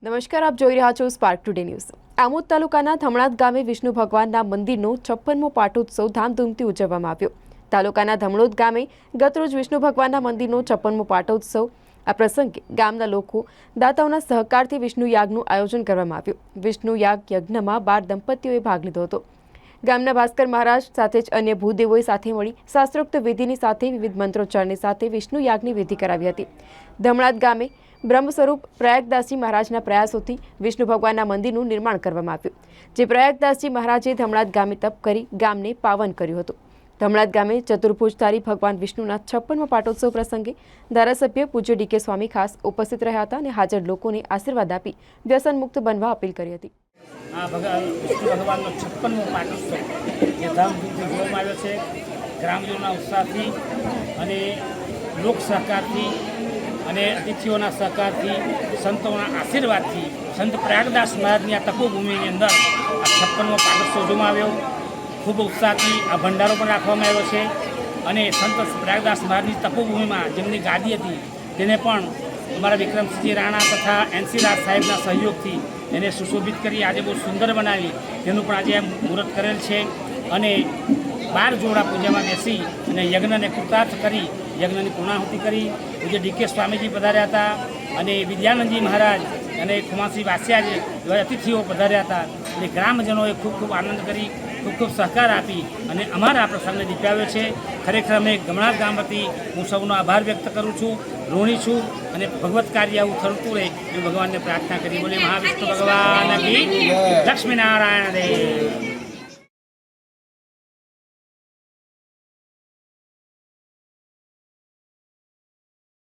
નમસ્કાર, આપ જોઈ રહ્યા છો સ્પાર્ક ટુડે ન્યૂઝ। આમોદ તાલુકાના ધમણાદ ગામે વિષ્ણુ ભગવાનના મંદિરનો 56મો પાટોત્સવ ધામધૂમથી ઉજવવામાં આવ્યો। તાલુકાના ધમણોદ ગામે ગતરોજ વિષ્ણુ ભગવાનના મંદિરનો 56મો પાટોત્સવ આ પ્રસંગે ગામના લોકો દાતાઓના સહકારથી વિષ્ણુ યાગનું આયોજન કરવામાં આવ્યું। વિષ્ણુ યાગ યજ્ઞમાં 12 દંપતીઓએ ભાગ લીધો હતો। ગામના ભાસ્કર મહારાજ સાથે જ અન્ય ભૂદેવોએ સાથે મળી શાસ્ત્રોક્ત વિધિની સાથે વિવિધ મંત્રોચ્ચારની સાથે વિષ્ણુ યાગની વિધિ કરાવી હતી। ધમણાદ ગામે બ્રહ્મ સ્વરૂપ પ્રયાગદાસજી મહારાજના પ્રયાસોથી વિષ્ણુ ભગવાનના મંદિરનું નિર્માણ કરવામાં આવ્યું, જે પ્રયાગદાસજી મહારાજે ધમણાદ ગામે તપ કરી ગામને પાવન કર્યું હતું। ધમણાદ ગામે ચતુર્ભુજધારી ભગવાન વિષ્ણુના 56મા પાટોત્સવ પ્રસંગે ધારાસભ્ય પૂજ્ય ડીકે સ્વામી ખાસ ઉપસ્થિત રહ્યા હતા અને હાજર લોકોને આશીર્વાદ આપી વ્યસન મુક્ત બનવા અપીલ કરી હતી। વિષ્ણુ ભગવાનનો 56મો પાટોત્સવ જે ધામધૂમથી જોવામાં આવ્યો છે। ગ્રામજનોના ઉત્સાહથી અને લોક સહકારથી અને અતિથિઓના સહકારથી, સંતોના આશીર્વાદથી સંત પ્રયાગદાસ મહારાજની આ તપોભૂમિની અંદર આ 56મો પાટોત્સવ જોવામાં આવ્યો। ખૂબ ઉત્સાહથી આ ભંડારો પણ રાખવામાં આવ્યો છે અને સંત પ્રયાગદાસ મહારાજની તપોભૂમિમાં જેમની ગાદી હતી તેને પણ અમારા વિક્રમસિંહજી રાણા તથા એનસી રાજ સાહેબના સહયોગથી એને સુશોભિત કરી આજે બહુ સુંદર બનાવી, તેનું પણ આજે મુહૂર્ત કરેલ છે અને 12 જોડા પૂજામાં બેસી અને યજ્ઞને કૃતાર્થ કરી યજ્ઞની પૂર્ણાહુતિ કરી પૂજ્ય ડીકે સ્વામીજી પધાર્યા હતા અને વિદ્યાનંદજી મહારાજ અને ખુમાસી વાસિયા એવા અતિથિઓ પધાર્યા હતા અને ગ્રામજનોએ ખૂબ ખૂબ આનંદ કરી, ખૂબ ખૂબ સહકાર આપી અને અમારા આ પ્રસંગને દીપાવ્યો છે। ખરેખર અમે ગમણાદ ગામ વતી હું સૌનો આભાર વ્યક્ત કરું છું, ઋણી છું અને ભગવત કાર્ય આવું થતું રહે એ ભગવાનને પ્રાર્થના કરી। બોલે મહાવિષ્ણુ ભગવાન કી, લક્ષ્મીનારાયણ દેવ।